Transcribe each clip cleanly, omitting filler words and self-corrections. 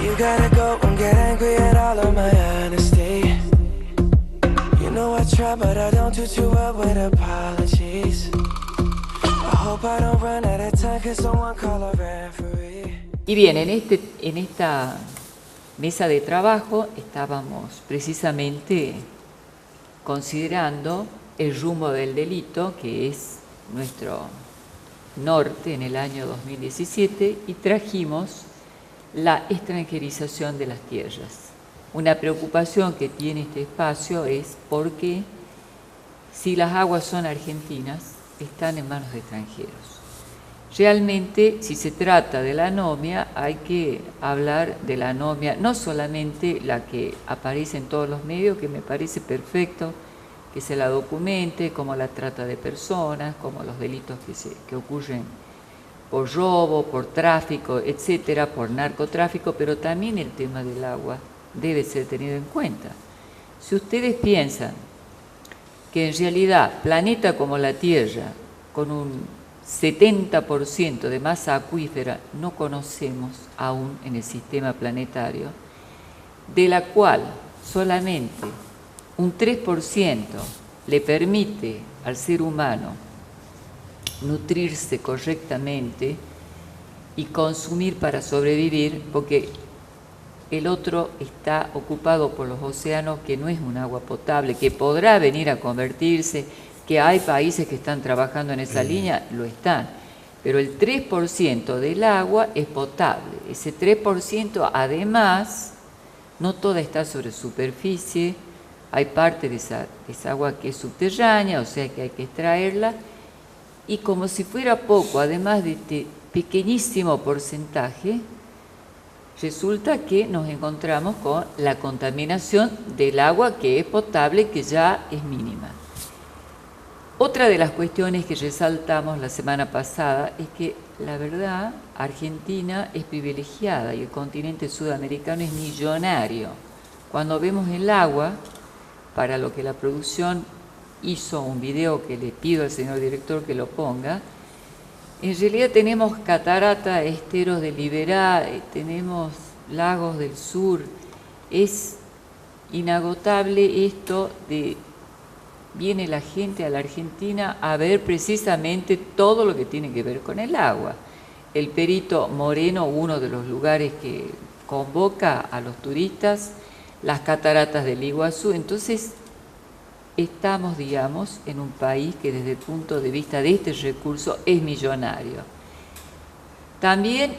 You gotta go and get angry at all of my honesty. You know I try, but I don't do too well with apologies. I hope I don't run out of time, cause someone call a referee. Y bien, en esta mesa de trabajo estábamos precisamente considerando el rumbo del delito, que es nuestro norte en el año 2017, y trajimos la extranjerización de las tierras. Una preocupación que tiene este espacio es porque si las aguas son argentinas, están en manos de extranjeros. Realmente, si se trata de la anomia, hay que hablar de la anomia, no solamente la que aparece en todos los medios, que me parece perfecto que se la documente, como la trata de personas, como los delitos que ocurren por robo, por tráfico, etcétera, por narcotráfico, pero también el tema del agua debe ser tenido en cuenta. Si ustedes piensan que en realidad planeta como la Tierra, con un 70% de masa acuífera no conocemos aún en el sistema planetario, de la cual solamente un 3% le permite al ser humano nutrirse correctamente y consumir para sobrevivir, porque el otro está ocupado por los océanos, que no es un agua potable, que podrá venir a convertirse, que hay países que están trabajando en esa línea, lo están, pero el 3% del agua es potable. Ese 3% además, no toda está sobre superficie, hay parte de esa agua que es subterránea, o sea que hay que extraerla, y como si fuera poco, además de este pequeñísimo porcentaje, resulta que nos encontramos con la contaminación del agua que es potable, que ya es mínima. Otra de las cuestiones que resaltamos la semana pasada es que, la verdad, Argentina es privilegiada y el continente sudamericano es millonario. Cuando vemos el agua, para lo que la producción hizo un video que le pido al señor director que lo ponga, en realidad tenemos cataratas, esteros de Liberá, tenemos lagos del sur. Es inagotable esto de... Viene la gente a la Argentina a ver precisamente todo lo que tiene que ver con el agua. El Perito Moreno, uno de los lugares que convoca a los turistas, las cataratas del Iguazú. Entonces, estamos, digamos, en un país que desde el punto de vista de este recurso es millonario. También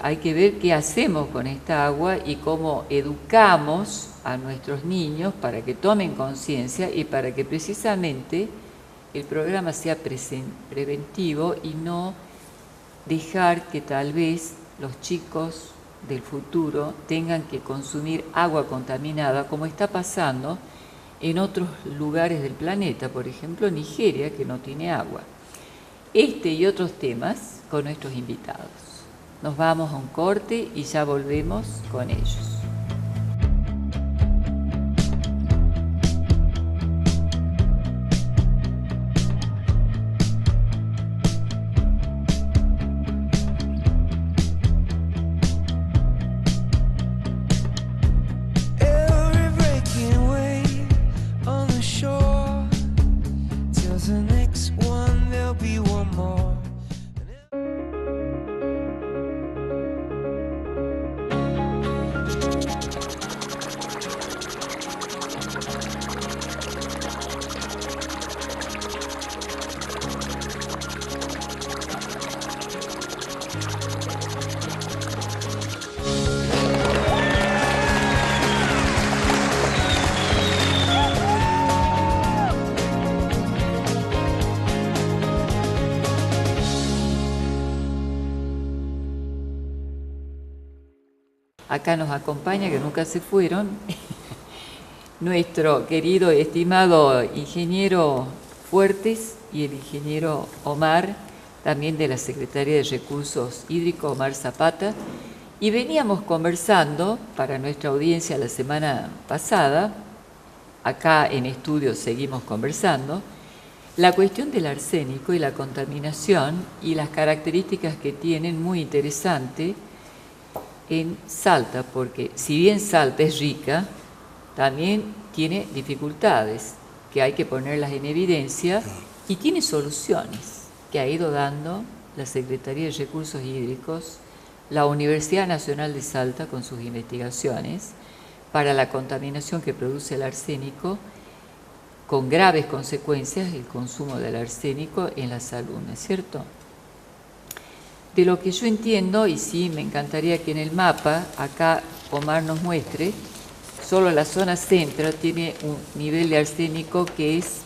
hay que ver qué hacemos con esta agua y cómo educamos a nuestros niños para que tomen conciencia y para que precisamente el programa sea preventivo y no dejar que tal vez los chicos del futuro tengan que consumir agua contaminada, como está pasando en otros lugares del planeta, por ejemplo Nigeria, que no tiene agua. Este y otros temas con nuestros invitados. Nos vamos a un corte y ya volvemos con ellos. Acá nos acompaña, que nunca se fueron, nuestro querido, estimado ingeniero Fuertes y el ingeniero Omar, también de la Secretaría de Recursos Hídricos, Omar Zapata, y veníamos conversando para nuestra audiencia la semana pasada, acá en estudio seguimos conversando, la cuestión del arsénico y la contaminación y las características que tienen, muy interesante, en Salta, porque si bien Salta es rica, también tiene dificultades que hay que ponerlas en evidencia y tiene soluciones que ha ido dando la Secretaría de Recursos Hídricos, la Universidad Nacional de Salta con sus investigaciones para la contaminación que produce el arsénico, con graves consecuencias el consumo del arsénico en la salud, ¿no es cierto? De lo que yo entiendo, y sí me encantaría que en el mapa, acá Omar nos muestre, solo la zona centro tiene un nivel de arsénico que es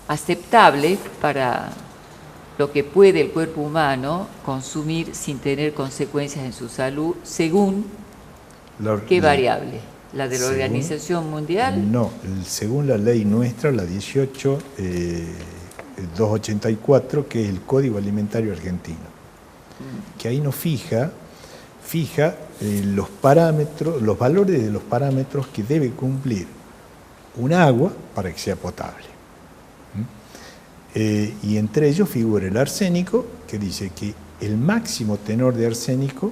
aceptable para lo que puede el cuerpo humano consumir sin tener consecuencias en su salud, según ¿qué variable? ¿La de la Organización Mundial? No, según la ley nuestra, la 18.284, que es el Código Alimentario Argentino, que ahí nos fija los parámetros, los valores de los parámetros que debe cumplir un agua para que sea potable. Y entre ellos figura el arsénico, que dice que el máximo tenor de arsénico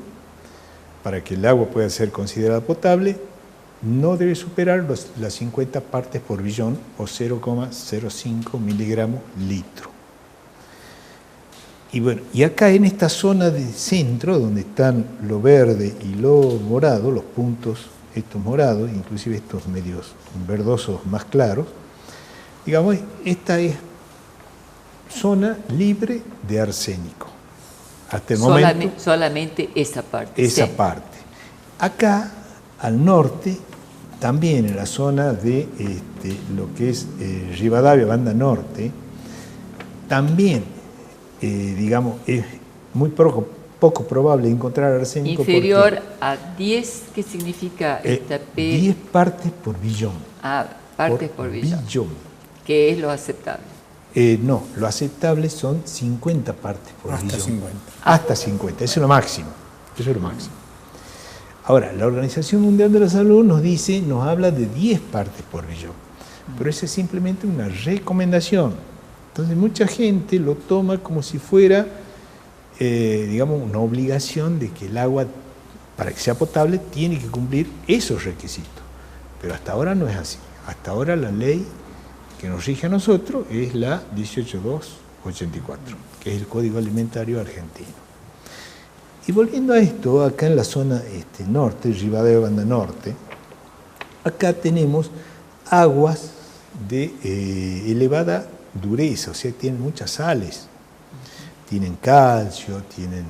para que el agua pueda ser considerada potable no debe superar las 50 partes por billón o 0,05 miligramos litro. Y bueno, y acá en esta zona de centro, donde están lo verde y lo morado, los puntos estos morados, inclusive estos medios verdosos más claros, digamos, esta es zona libre de arsénico. Hasta el momento, solamente esa parte. Esa sí. parte. Acá, al norte, también en la zona de lo que es Rivadavia, banda norte, también, digamos, es muy poco probable encontrar arsénico. Inferior a 10, ¿qué significa esta P? 10 partes por billón. Ah, partes por billón. ¿Qué es lo aceptable? No, lo aceptable son 50 partes por billón. Hasta 50. Hasta 50, eso es lo máximo. Eso es lo máximo. Ahora, la Organización Mundial de la Salud nos habla de 10 partes por billón, pero esa es simplemente una recomendación. Entonces mucha gente lo toma como si fuera, digamos, una obligación de que el agua, para que sea potable, tiene que cumplir esos requisitos. Pero hasta ahora no es así. Hasta ahora la ley que nos rige a nosotros es la 18.284, que es el Código Alimentario Argentino. Y volviendo a esto, acá en la zona norte, Rivadavia, banda norte, acá tenemos aguas de elevada dureza, o sea, tienen muchas sales. Tienen calcio, tienen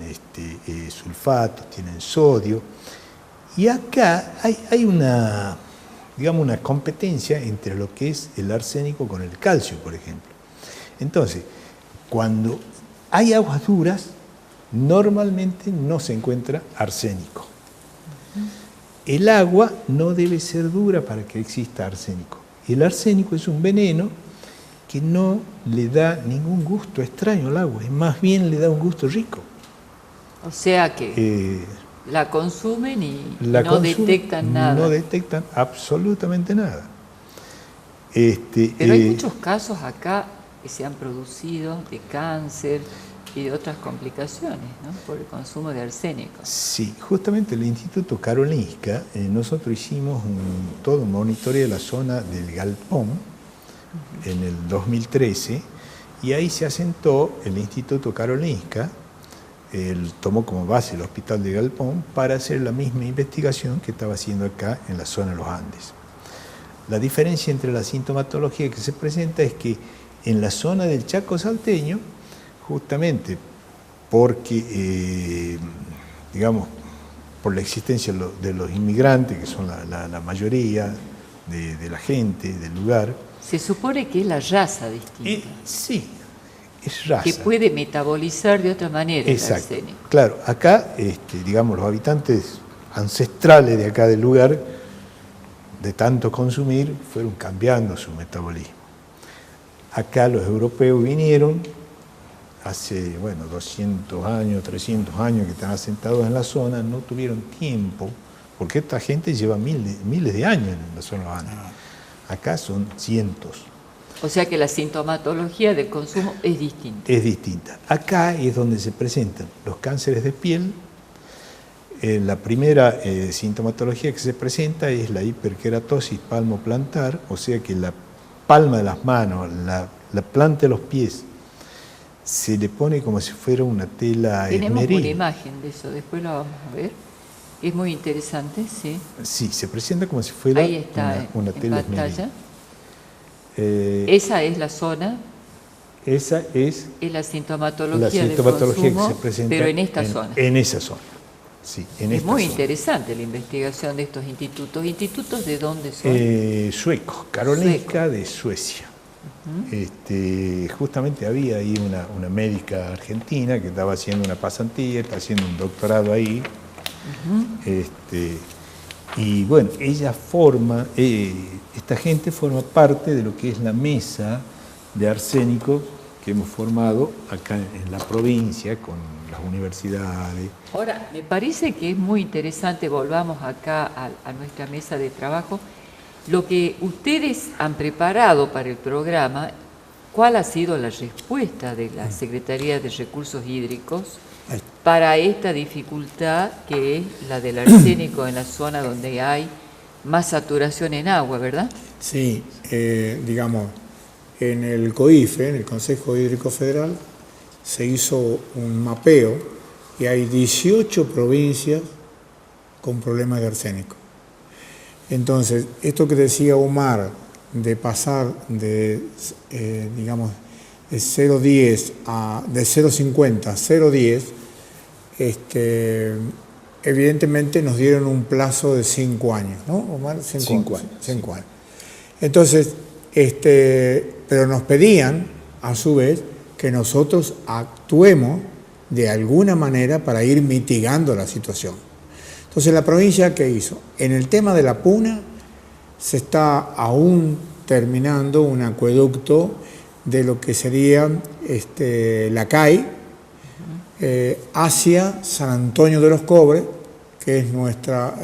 sulfatos, tienen sodio. Y acá hay una, digamos, una competencia entre lo que es el arsénico con el calcio, por ejemplo. Entonces, cuando hay aguas duras, normalmente no se encuentra arsénico. El agua no debe ser dura para que exista arsénico. El arsénico es un veneno que no le da ningún gusto extraño al agua, más bien le da un gusto rico. O sea que la consumen y no detectan nada. No detectan absolutamente nada. Pero hay muchos casos acá que se han producido de cáncer y de otras complicaciones, ¿no?, por el consumo de arsénico. Sí, justamente el Instituto Karolinska, nosotros hicimos todo un monitoreo de la zona del Galpón en el 2013, y ahí se asentó el Instituto Karolinska, él tomó como base el Hospital de Galpón para hacer la misma investigación que estaba haciendo acá en la zona de los Andes. La diferencia entre la sintomatología que se presenta es que en la zona del Chaco salteño, justamente porque, digamos, por la existencia de los inmigrantes, que son la mayoría de la gente del lugar. Se supone que es la raza distinta. Sí, es raza. Que puede metabolizar de otra manera. Exacto. El arsénico. Claro, acá, digamos, los habitantes ancestrales de acá del lugar, de tanto consumir, fueron cambiando su metabolismo. Acá los europeos vinieron hace, 200 años, 300 años que están asentados en la zona, no tuvieron tiempo, porque esta gente lleva miles de años en la zona urbana. Acá son cientos. O sea que la sintomatología del consumo es distinta. Es distinta. Acá es donde se presentan los cánceres de piel, La primera sintomatología que se presenta es la hiperkeratosis palmoplantar, o sea que la palma de las manos, la planta de los pies, se le pone como si fuera una tela Tenemos esmeril. una imagen de eso, después la vamos a ver. Es muy interesante, sí. Sí, se presenta como si fuera Ahí está, una en tela pantalla. esmeril. Esa es la zona, Esa es es la la sintomatología del sintomatología consumo, que se presenta pero en esta zona. En esa zona. Sí, en Es esta muy zona. interesante la investigación de estos institutos. ¿Institutos de dónde son? Suecos, Karolinska de Suecia. Justamente había ahí una médica argentina que estaba haciendo una pasantía, está haciendo un doctorado ahí. Y bueno, esta gente forma parte de lo que es la mesa de arsénico que hemos formado acá en la provincia con las universidades. Ahora, me parece que es muy interesante, volvamos acá a nuestra mesa de trabajo, lo que ustedes han preparado para el programa. ¿Cuál ha sido la respuesta de la Secretaría de Recursos Hídricos para esta dificultad que es la del arsénico en la zona donde hay más saturación en agua, verdad? Sí, digamos, en el COIFE, en el Consejo Hídrico Federal, se hizo un mapeo y hay 18 provincias con problemas de arsénico. Entonces, esto que decía Omar, de pasar de 0,10 de 0,50 a 0,10, evidentemente nos dieron un plazo de 5 años, ¿no, Omar? 5 años. 5 años. Entonces, pero nos pedían, a su vez, que nosotros actuemos de alguna manera para ir mitigando la situación. Entonces, la provincia, ¿qué hizo? En el tema de la Puna, se está aún terminando un acueducto de lo que sería la CAI hacia San Antonio de los Cobres, que es nuestra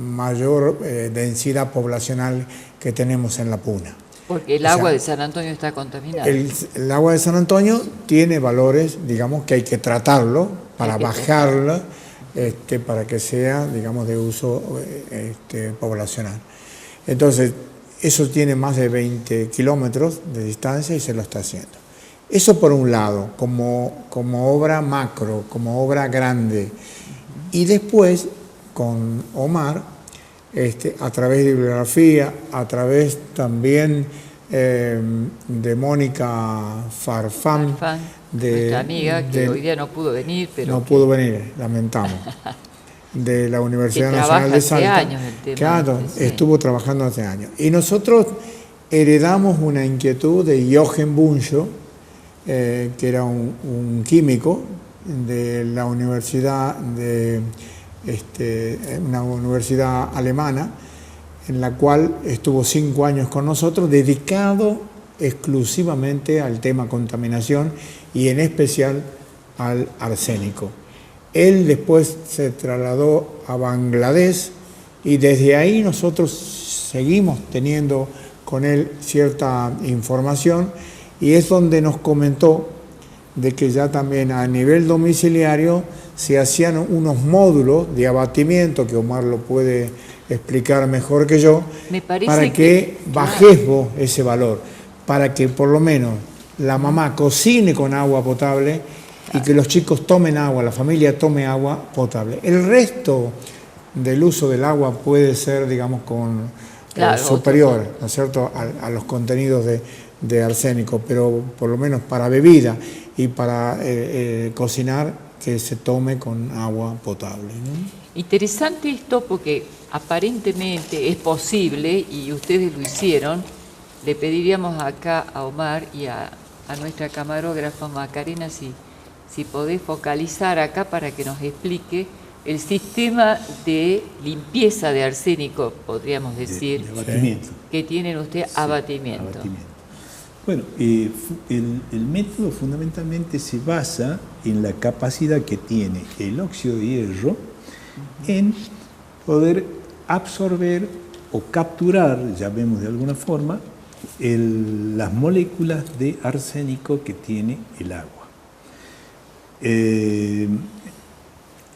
mayor densidad poblacional que tenemos en la Puna. Porque el agua de San Antonio está contaminada. El agua de San Antonio tiene valores, digamos, que hay que tratarlo para bajarla, para que sea, digamos, de uso poblacional. Entonces, eso tiene más de 20 kilómetros de distancia y se lo está haciendo. Eso por un lado, como obra macro, como obra grande. Y después, con Omar, a través de bibliografía, a través también de Mónica Farfán, nuestra amiga, que hoy día no pudo venir, pero no pudo venir, lamentamos, de la Universidad Nacional de Salta. Hace años el tema. Claro, estuvo trabajando hace años. Y nosotros heredamos una inquietud de Jochen Buncho, que era un químico de la universidad una universidad alemana, en la cual estuvo 5 años con nosotros, dedicado exclusivamente al tema contaminación y en especial al arsénico. Él después se trasladó a Bangladesh y desde ahí nosotros seguimos teniendo con él cierta información y es donde nos comentó de que ya también a nivel domiciliario se hacían unos módulos de abatimiento, que Omar lo puede explicar mejor que yo, para que bajemos ese valor, para que por lo menos la mamá cocine con agua potable y que los chicos tomen agua, la familia tome agua potable. El resto del uso del agua puede ser, digamos, superior, ¿no es cierto?, a los contenidos de arsénico, pero por lo menos para bebida y para cocinar, que se tome con agua potable, ¿no? Interesante esto porque aparentemente es posible y ustedes lo hicieron. Le pediríamos acá a Omar y a nuestra camarógrafa Macarena si podés focalizar acá para que nos explique el sistema de limpieza de arsénico, podríamos decir, de abatimiento. Que tienen ustedes, abatimiento. Bueno, el método fundamentalmente se basa en la capacidad que tiene el óxido de hierro en poder absorber o capturar, llamemos de alguna forma, las moléculas de arsénico que tiene el agua.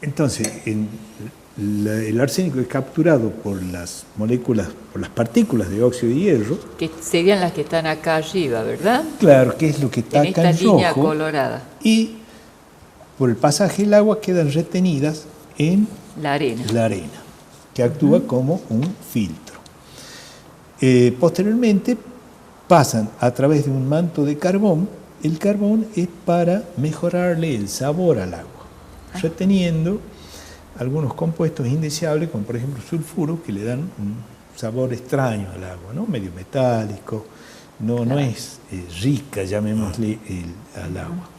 Entonces, el arsénico es capturado por las moléculas, por las partículas de óxido de hierro. Que serían las que están acá arriba, ¿verdad? Claro, que es lo que está En acá esta en línea rojo. colorada. Y por el pasaje del agua quedan retenidas en La arena. la arena, que actúa como un filtro. Posteriormente pasan a través de un manto de carbón. El carbón es para mejorarle el sabor al agua, reteniendo algunos compuestos indeseables, como por ejemplo sulfuro, que le dan un sabor extraño al agua, ¿no? Medio metálico, no es rica, llamémosle, al agua.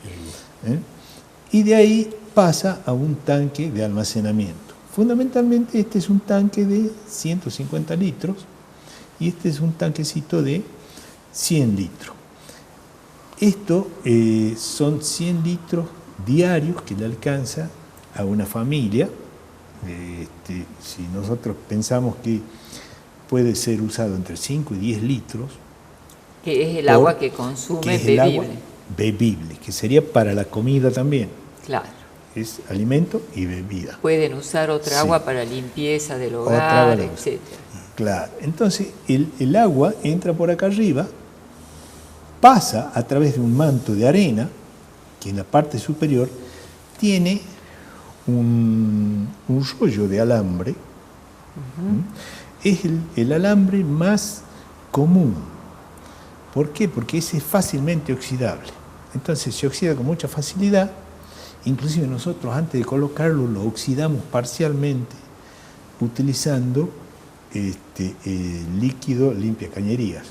Y de ahí pasa a un tanque de almacenamiento. Fundamentalmente este es un tanque de 150 litros y este es un tanquecito de 100 litros. Esto son 100 litros diarios que le alcanza a una familia. Si nosotros pensamos que puede ser usado entre 5 y 10 litros. Que es el agua que consume que es bebible. el agua bebible, que sería para la comida también. Claro. Es alimento y bebida. Pueden usar otra Sí. agua para limpieza del Otra hogar, agua la usan. etc. Claro. Entonces, el agua entra por acá arriba, pasa a través de un manto de arena, que en la parte superior tiene un rollo de alambre. Es el alambre más común. ¿Por qué? Porque ese es fácilmente oxidable. Entonces se oxida con mucha facilidad. Inclusive nosotros antes de colocarlo lo oxidamos parcialmente utilizando líquido limpia cañerías.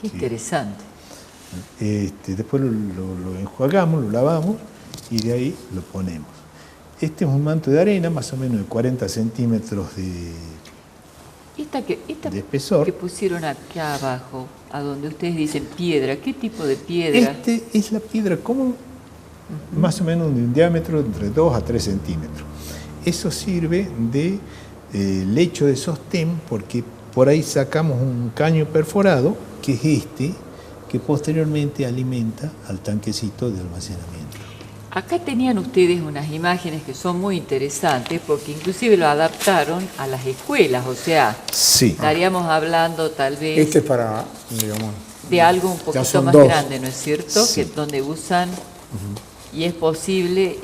Qué interesante. Después lo enjuagamos, lo lavamos y de ahí lo ponemos. Este es un manto de arena, más o menos de 40 centímetros de espesor. Que pusieron acá abajo, a donde ustedes dicen piedra, ¿qué tipo de piedra? Es la piedra común, más o menos de un diámetro entre 2 a 3 centímetros. Eso sirve de lecho de sostén, porque por ahí sacamos un caño perforado, que es que posteriormente alimenta al tanquecito de almacenamiento. Acá tenían ustedes unas imágenes que son muy interesantes, porque inclusive lo adaptaron a las escuelas, o sea, Sí. estaríamos hablando tal vez Este es para, digamos, de algo un ya poquito son más dos. grande, ¿no es cierto? Sí. Que donde usan, y es posible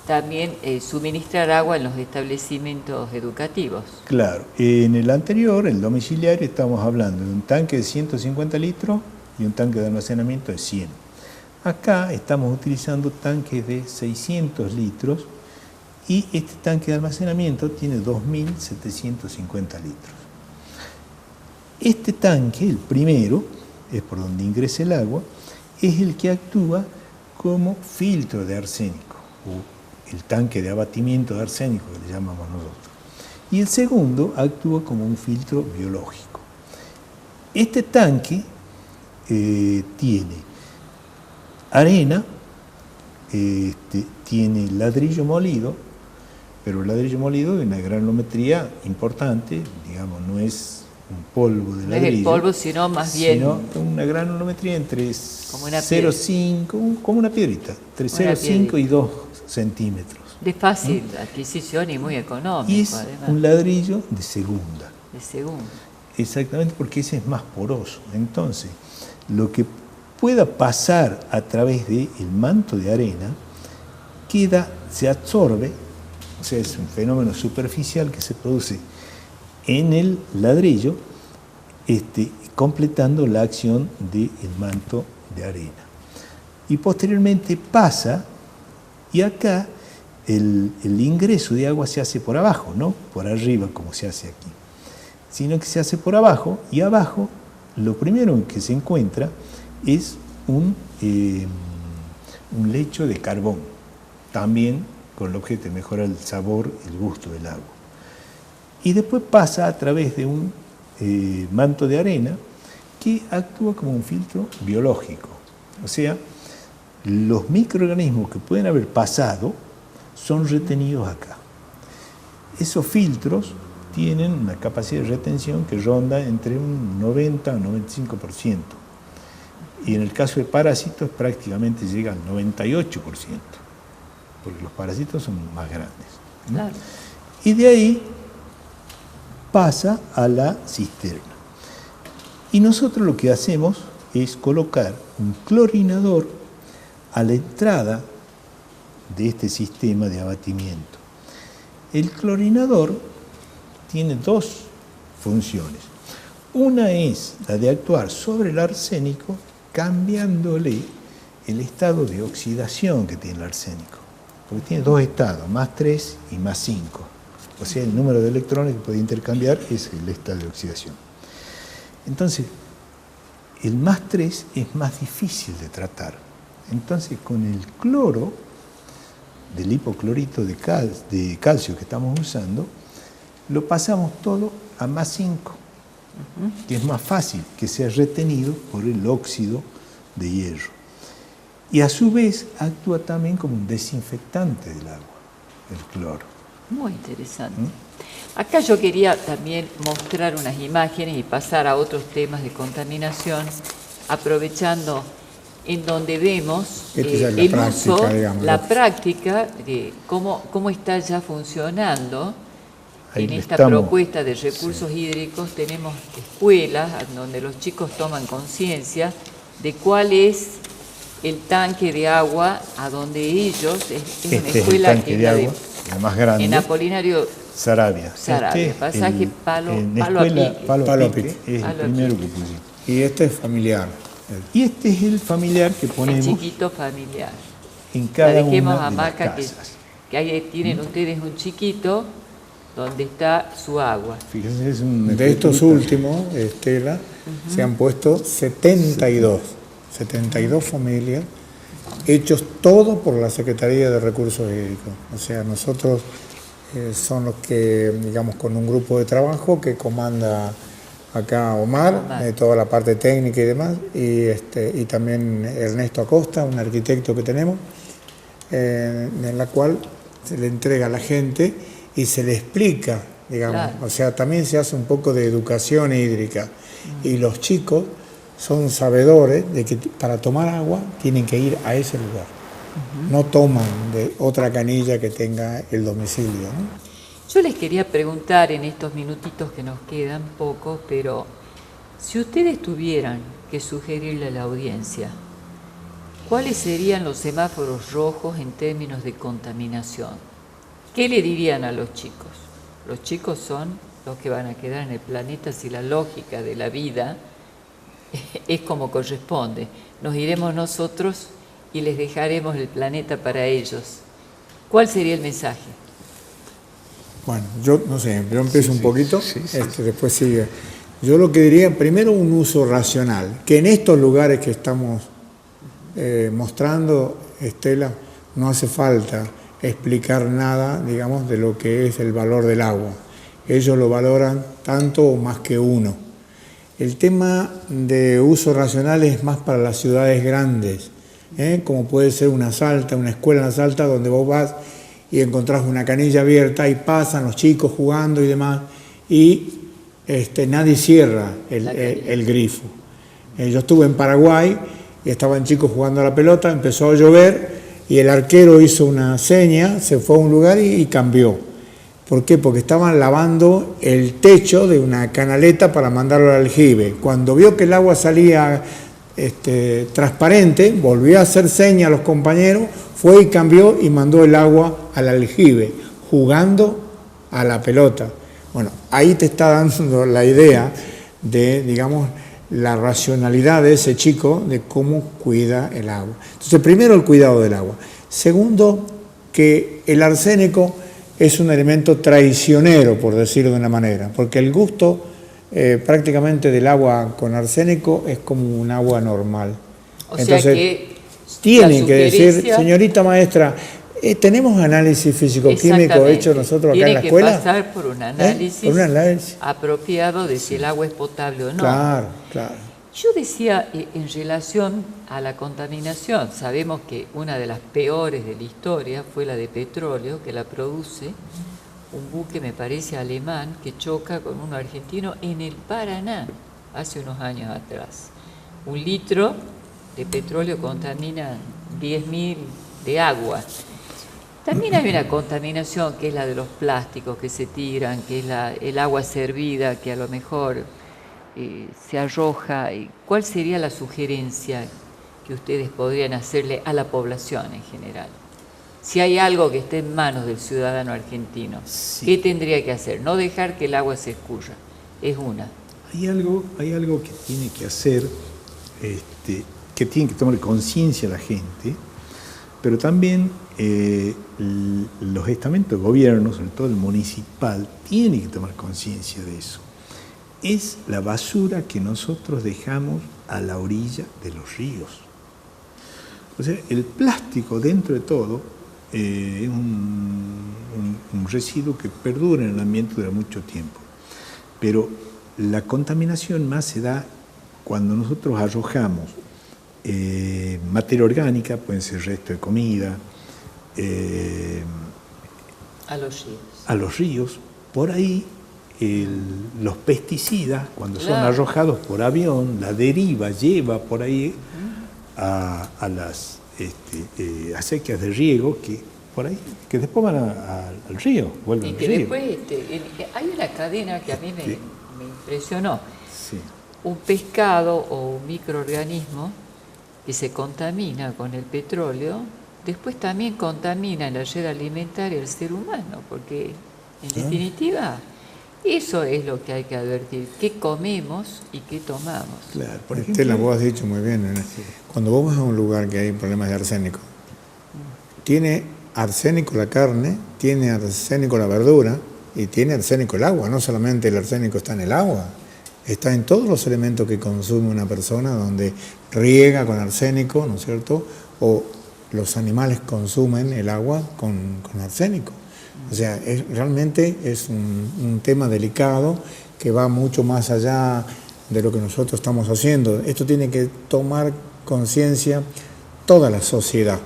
también suministrar agua en los establecimientos educativos. Claro. En el anterior, el domiciliario, estamos hablando de un tanque de 150 litros y un tanque de almacenamiento de 100. Acá estamos utilizando tanques de 600 litros y este tanque de almacenamiento tiene 2.750 litros. Este tanque, el primero, es por donde ingresa el agua, es el que actúa como filtro de arsénico, o el tanque de abatimiento de arsénico que le llamamos nosotros. Y el segundo actúa como un filtro biológico. Este tanque tiene arena, tiene ladrillo molido, pero el ladrillo molido de una granulometría importante, digamos, no es un polvo de No ladrillo. es el polvo, sino más bien Sino una granulometría entre Como una piedra. 0,5, como una piedrita, entre Una 0,5 y 2 centímetros. de fácil adquisición y muy económico, Y es además, un ladrillo de segunda. de segundo. Exactamente, porque ese es más poroso. Entonces, lo que pueda pasar a través del manto de arena se absorbe, o sea, es un fenómeno superficial que se produce en el ladrillo, completando la acción del manto de arena. Y posteriormente pasa, y acá el ingreso de agua se hace por abajo, no por arriba como se hace aquí, sino que se hace por abajo, y abajo lo primero que se encuentra es un lecho de carbón, también con el objeto de mejorar el sabor y el gusto del agua. Y después pasa a través de un manto de arena que actúa como un filtro biológico. O sea, los microorganismos que pueden haber pasado son retenidos acá. Esos filtros tienen una capacidad de retención que ronda entre un 90 a 95%. Y en el caso de parásitos prácticamente llega al 98%. porque los parásitos son más grandes, ¿no? Claro. Y de ahí pasa a la cisterna. Y nosotros lo que hacemos es colocar un clorinador a la entrada de este sistema de abatimiento. El clorinador tiene dos funciones. Una es la de actuar sobre el arsénico cambiándole el estado de oxidación que tiene el arsénico. Porque tiene dos estados, +3 y +5. O sea, el número de electrones que puede intercambiar es el estado de oxidación. Entonces, el +3 es más difícil de tratar. Entonces, con el cloro del hipoclorito de calcio que estamos usando, lo pasamos todo a +5, que es más fácil que sea retenido por el óxido de hierro. Y a su vez actúa también como un desinfectante del agua, el cloro. Muy interesante. Acá yo quería también mostrar unas imágenes y pasar a otros temas de contaminación, aprovechando en donde vemos el uso, la práctica de cómo está ya funcionando. Ahí en esta estamos. propuesta de recursos hídricos tenemos escuelas donde los chicos toman conciencia de cuál es el tanque de agua a donde ellos, es una Este escuela es el tanque que es de la agua, el más grande. en Apolinario Sarabia. Sarabia, pasaje en Palo escuela a Pique. Palo a Palo a Pique, Pique. es el Palo a primero Pique. que pusimos. Y este es familiar. Y este es el familiar que El ponemos chiquito familiar. en La cada dejemos una a de las Maca casas. que ahí tienen ustedes un chiquito donde está su agua. Fíjense, es un De estos últimos, Estela, se han puesto 72 familias, hechos todo por la Secretaría de Recursos Hídricos. O sea, nosotros son los que, digamos, con un grupo de trabajo que comanda acá Omar, toda la parte técnica y demás, y también Ernesto Acosta, un arquitecto que tenemos, en la cual se le entrega a la gente y se le explica, digamos, Claro. o sea, también se hace un poco de educación hídrica, y los chicos son sabedores de que para tomar agua tienen que ir a ese lugar, no toman de otra canilla que tenga el domicilio, ¿no? Yo les quería preguntar en estos minutitos que nos quedan pocos, pero si ustedes tuvieran que sugerirle a la audiencia, ¿cuáles serían los semáforos rojos en términos de contaminación? ¿Qué le dirían a los chicos? Los chicos son los que van a quedar en el planeta si la lógica de la vida es como corresponde. Nos iremos nosotros y les dejaremos el planeta para ellos. ¿Cuál sería el mensaje? Bueno, yo no sé, yo empiezo un poquito, sí. después sigue. Yo lo que diría, primero un uso racional, que en estos lugares que estamos mostrando, Estela, no hace falta explicar nada, digamos, de lo que es el valor del agua. Ellos lo valoran tanto o más que uno. El tema de uso racional es más para las ciudades grandes, como puede ser una Salta, una escuela en Salta, donde vos vas y encontrás una canilla abierta y pasan los chicos jugando y demás, y nadie cierra el grifo. Yo estuve en Paraguay y estaban chicos jugando a la pelota, empezó a llover y el arquero hizo una seña, se fue a un lugar y cambió. ¿Por qué? Porque estaban lavando el techo de una canaleta para mandarlo al aljibe. Cuando vio que el agua salía transparente, volvió a hacer seña a los compañeros, fue y cambió y mandó el agua al aljibe, jugando a la pelota. Bueno, ahí te está dando la idea de, digamos, la racionalidad de ese chico de cómo cuida el agua. Entonces, primero el cuidado del agua. Segundo, que el arsénico es un elemento traicionero, por decirlo de una manera, porque el gusto prácticamente del agua con arsénico es como un agua normal. O Entonces, sea que tienen la que decir, sugerencia- señorita maestra, tenemos análisis físico-químico Exactamente. hecho nosotros acá en la Tiene escuela. que pasar por un análisis, Por un análisis. apropiado de si el agua es potable o no. Claro, claro. Yo decía, en relación a la contaminación, sabemos que una de las peores de la historia fue la de petróleo, que la produce un buque, me parece, alemán, que choca con uno argentino en el Paraná, hace unos años atrás. 1 litro de petróleo contamina 10.000 de agua. También hay una contaminación que es la de los plásticos que se tiran, que es el agua servida, que a lo mejor se arroja. ¿Cuál sería la sugerencia que ustedes podrían hacerle a la población en general? Si hay algo que esté en manos del ciudadano argentino, Sí. ¿qué tendría que hacer? No dejar que el agua se escurra, es una. Hay algo que tiene que hacer, que tiene que tomar conciencia la gente, pero también los estamentos de gobierno, sobre todo el municipal, tienen que tomar conciencia de eso. Es la basura que nosotros dejamos a la orilla de los ríos. O sea, el plástico dentro de todo es un residuo que perdura en el ambiente durante mucho tiempo. Pero la contaminación más se da cuando nosotros arrojamos materia orgánica, pueden ser restos de comida, a los ríos. Por ahí los pesticidas, cuando son arrojados por avión, la deriva lleva por ahí a las acequias de riego que después van al río, vuelven Y al que río. después hay una cadena que a mí me impresionó. Sí. Un pescado o un microorganismo que se contamina con el petróleo, después también contamina en la red alimentaria al ser humano, porque en definitiva eso es lo que hay que advertir, qué comemos y qué tomamos. Claro, por ejemplo, Estela, vos has dicho muy bien, cuando vos vas a un lugar que hay problemas de arsénico, tiene arsénico la carne, tiene arsénico la verdura y tiene arsénico el agua. No solamente el arsénico está en el agua, está en todos los elementos que consume una persona, donde riega con arsénico, ¿no es cierto? O los animales consumen el agua con arsénico. O sea, realmente es un tema delicado que va mucho más allá de lo que nosotros estamos haciendo. Esto tiene que tomar conciencia toda la sociedad.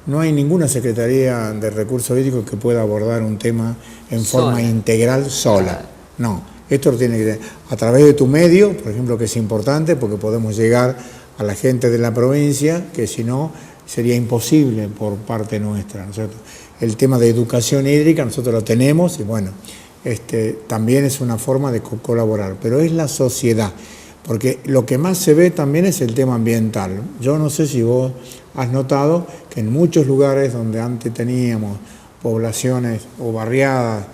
No hay ninguna Secretaría de Recursos Hídricos que pueda abordar un tema en forma integral sola. No, esto lo tiene que a través de tu medio, por ejemplo, que es importante porque podemos llegar a la gente de la provincia, que si no sería imposible por parte nuestra, ¿no es cierto? El tema de educación hídrica nosotros lo tenemos y bueno, también es una forma de colaborar, pero es la sociedad, porque lo que más se ve también es el tema ambiental. Yo no sé si vos has notado que en muchos lugares donde antes teníamos poblaciones o barriadas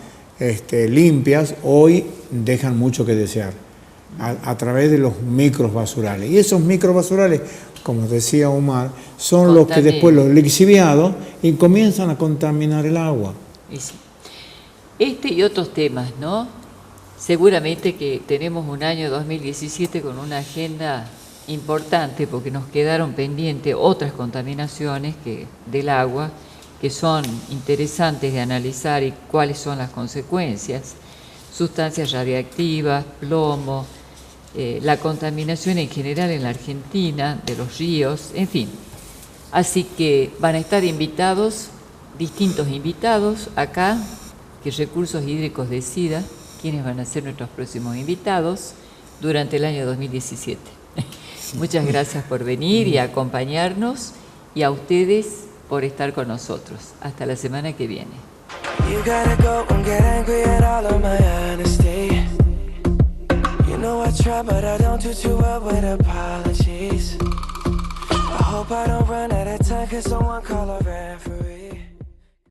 limpias, hoy dejan mucho que desear a través de los micros basurales. Y esos micros basurales, como decía Omar, son los que después los lixiviados y comienzan a contaminar el agua. Y otros temas, ¿no? Seguramente que tenemos un año 2017 con una agenda importante porque nos quedaron pendientes otras contaminaciones del agua que son interesantes de analizar y cuáles son las consecuencias. Sustancias radiactivas, plomo, la contaminación en general en la Argentina, de los ríos, en fin. Así que van a estar invitados, distintos invitados acá, que Recursos Hídricos decida quiénes van a ser nuestros próximos invitados durante el año 2017. Muchas gracias por venir y acompañarnos y a ustedes por estar con nosotros. Hasta la semana que viene. You gotta go and get angry at all of my honesty. You know I try, but I don't do too well with apologies. I hope I don't run out of time, 'cause someone call a referee.